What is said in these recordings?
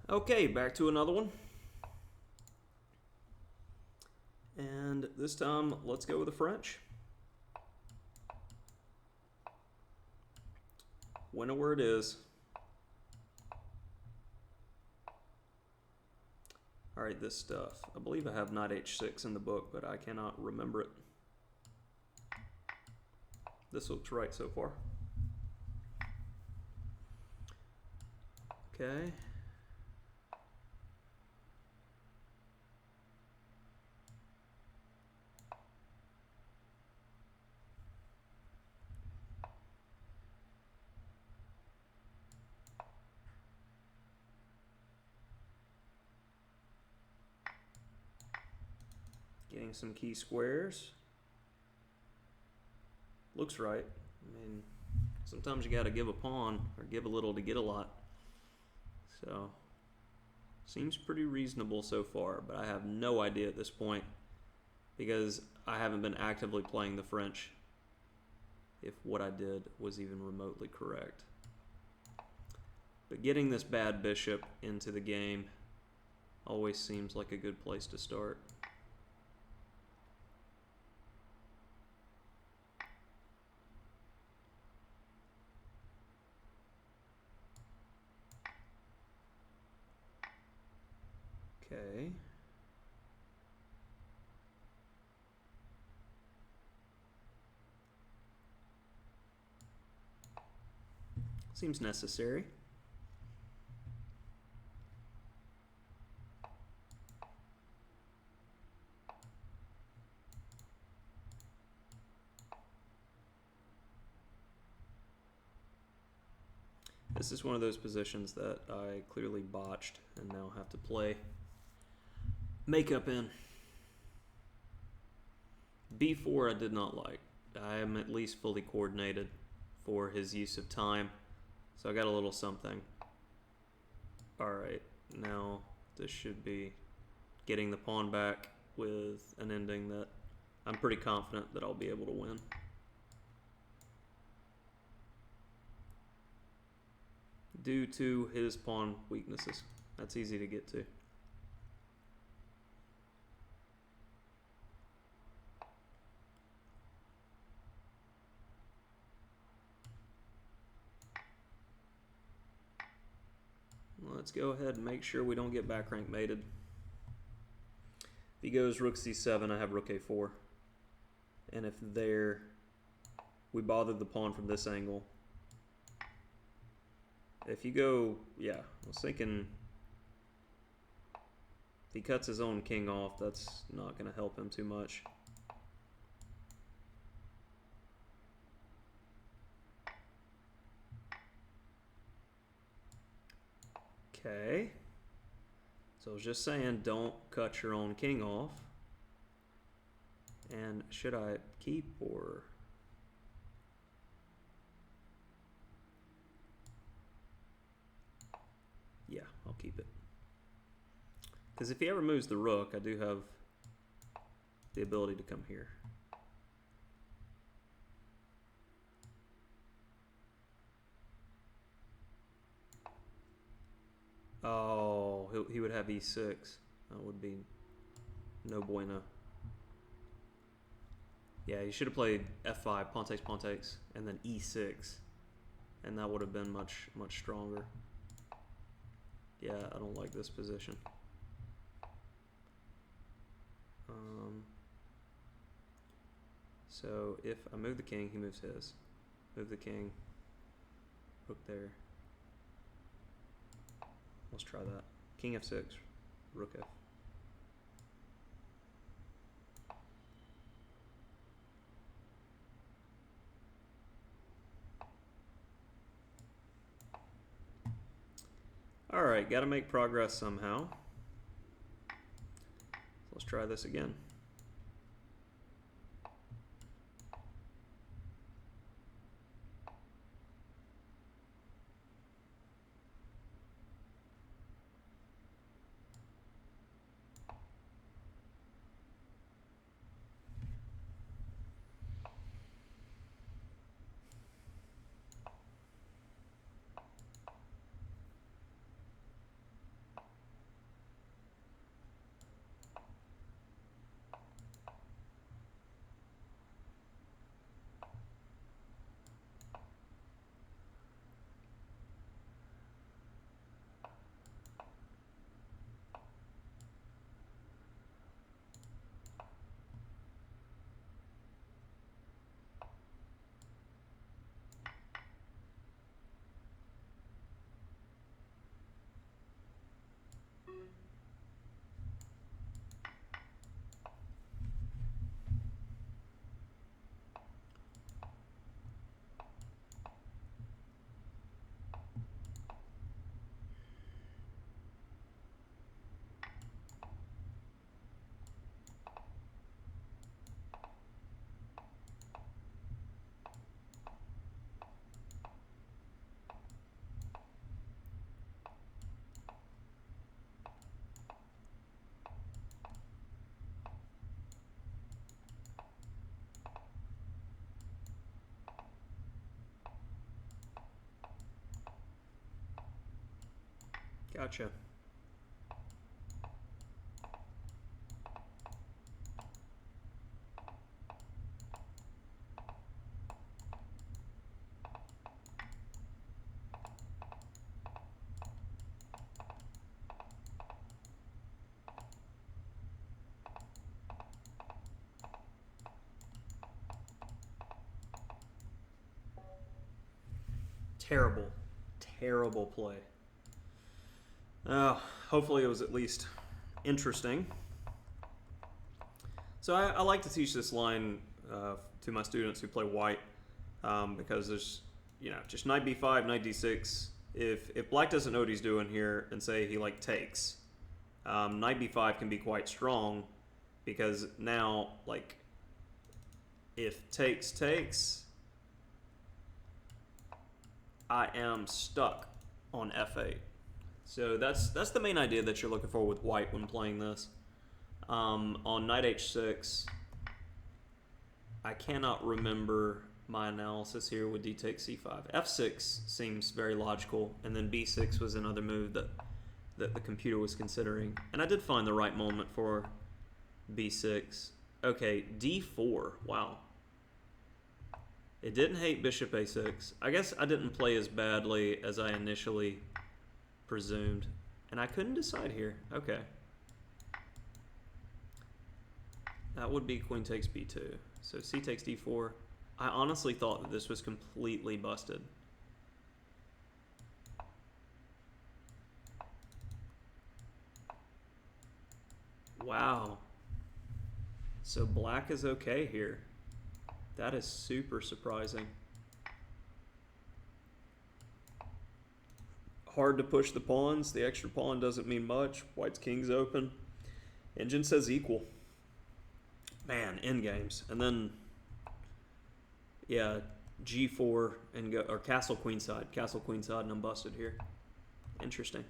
Okay, back to another one. And this time, let's go with the French. Winawer it is. Alright, this stuff. I believe I have knight h6 in the book, but I cannot remember it. This looks right so far. Okay. Getting some key squares. Looks right. I mean, sometimes you gotta give a pawn or give a little to get a lot. So, seems pretty reasonable so far, but I have no idea at this point because I haven't been actively playing the French if what I did was even remotely correct. But getting this bad bishop into the game always seems like a good place to start. Okay. Seems necessary. This is one of those positions that I clearly botched and now have to play makeup in. B4 I did not like. I am at least fully coordinated for his use of time, so I got a little something. Alright, now this should be getting the pawn back with an ending that I'm pretty confident that I'll be able to win. Due to his pawn weaknesses. That's easy to get to. Let's go ahead and make sure we don't get back rank mated. If he goes rook c7, I have rook a4. And if there, we bothered the pawn from this angle. If you go, yeah, I was thinking if he cuts his own king off, that's not going to help him too much. Okay. So I was just saying, don't cut your own king off. And should I keep or... Yeah, I'll keep it. Because if he ever moves the rook, I do have the ability to come here. Oh, he would have e6. That would be no bueno. Yeah, he should have played f5, pawn takes, and then e6. And that would have been much stronger. Yeah, I don't like this position. So if I move the king, he moves his. Move the king. Hook there. Let's try that. King f6, rook f. Alright, got to make progress somehow. So let's try this again. Gotcha. Terrible, terrible play. Hopefully it was at least interesting. So I like to teach this line to my students who play white because there's, just knight b5, knight d6. If black doesn't know what he's doing here and say he like takes, knight b5 can be quite strong because now like if takes, I am stuck on f8. So that's the main idea that you're looking for with white when playing this. On knight h6, I cannot remember my analysis here with d takes c5. f6 seems very logical, and then b6 was another move that the computer was considering. And I did find the right moment for b6. Okay, d4, wow. It didn't hate bishop a6. I guess I didn't play as badly as I initially presumed. And I couldn't decide here. Okay. That would be queen takes b2. So c takes d4. I honestly thought that this was completely busted. Wow. So black is okay here. That is super surprising. Hard to push the pawns. The extra pawn doesn't mean much. White's king's open. Engine says equal. Man, endgames. And then, yeah, g4 and go, or castle queenside. Castle queenside, and I'm busted here. Interesting.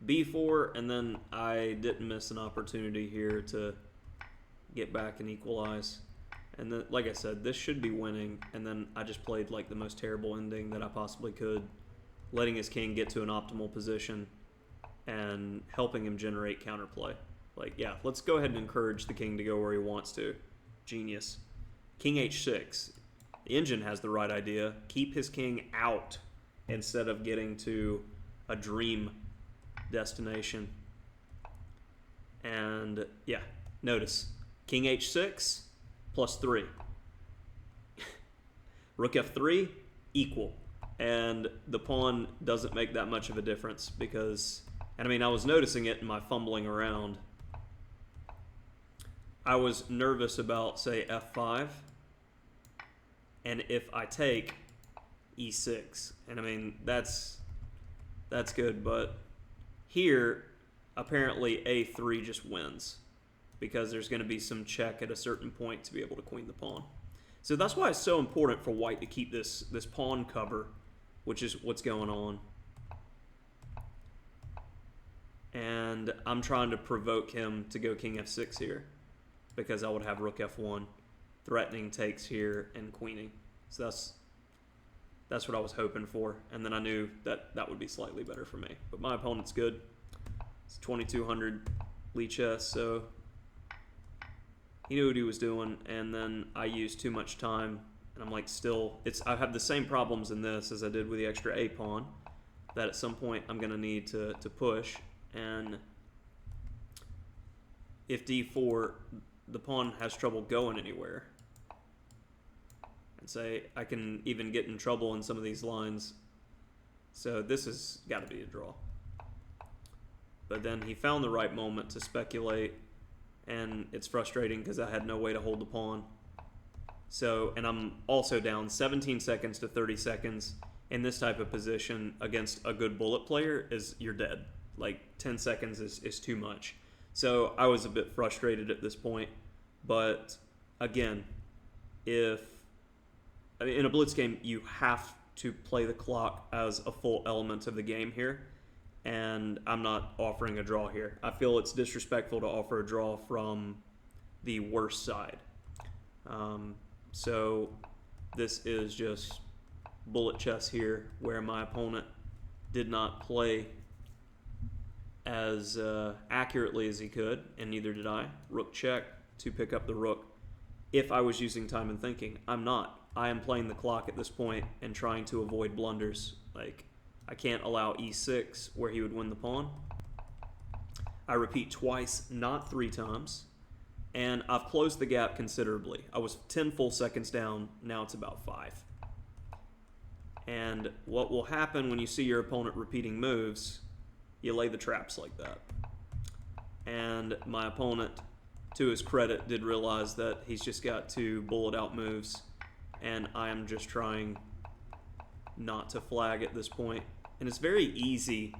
b4, and then I didn't miss an opportunity here to get back and equalize. And then, like I said, this should be winning, and then I just played like the most terrible ending that I possibly could, letting his king get to an optimal position and helping him generate counterplay. Like, yeah, let's go ahead and encourage the king to go where he wants to. Genius. King h6. The engine has the right idea. Keep his king out instead of getting to a dream destination. And, yeah, notice. King h6 plus 3. Rook f3 equal. And the pawn doesn't make that much of a difference because, and I mean, I was noticing it in my fumbling around. I was nervous about, say, f5, and if I take e6, and I mean, that's good, but here, apparently a3 just wins because there's going to be some check at a certain point to be able to queen the pawn. So that's why it's so important for white to keep this pawn cover, which is what's going on. And I'm trying to provoke him to go king f6 here because I would have rook f1, threatening takes here and queening. So that's what I was hoping for. And then I knew that that would be slightly better for me. But my opponent's good. It's 2200 Lee chess, so he knew what he was doing. And then I used too much time. And I'm like, still, I have the same problems in this as I did with the extra a pawn, that at some point I'm going to need to push. And if d4, the pawn has trouble going anywhere. And say, I can even get in trouble in some of these lines. So this has got to be a draw. But then he found the right moment to speculate, and it's frustrating because I had no way to hold the pawn. So, and I'm also down 17 seconds to 30 seconds in this type of position against a good bullet player is you're dead. Like 10 seconds is too much. So I was a bit frustrated at this point. But again, in a blitz game, you have to play the clock as a full element of the game here. And I'm not offering a draw here. I feel it's disrespectful to offer a draw from the worst side. So this is just bullet chess here, where my opponent did not play as accurately as he could, and neither did I. Rook check to pick up the rook. If I was using time and thinking, I'm not. I am playing the clock at this point and trying to avoid blunders. Like, I can't allow e6 where he would win the pawn. I repeat twice, not 3 times. And I've closed the gap considerably. I was 10 full seconds down, now it's about 5. And what will happen when you see your opponent repeating moves, you lay the traps like that. And my opponent, to his credit, did realize that he's just got 2 bullet out moves, and I am just trying not to flag at this point. And it's very easy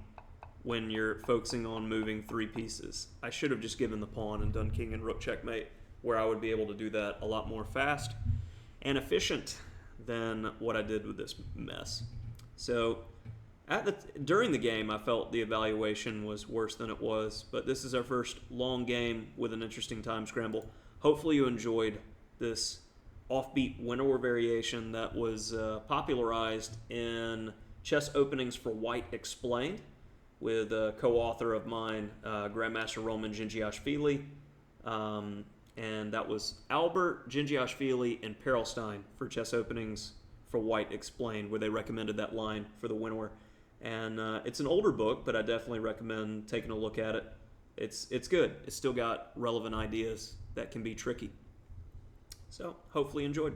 when you're focusing on moving 3 pieces. I should have just given the pawn and done king and rook checkmate, where I would be able to do that a lot more fast and efficient than what I did with this mess. So during the game, I felt the evaluation was worse than it was, but this is our first long game with an interesting time scramble. Hopefully you enjoyed this offbeat Winawer variation that was popularized in Chess Openings for White Explained with a co-author of mine, Grandmaster Roman Djindjiashvili. And that was Albert Djindjiashvili and Perelstein for Chess Openings for White Explained, where they recommended that line for the Winawer. And it's an older book, but I definitely recommend taking a look at it. It's good. It's still got relevant ideas that can be tricky. So hopefully you enjoyed.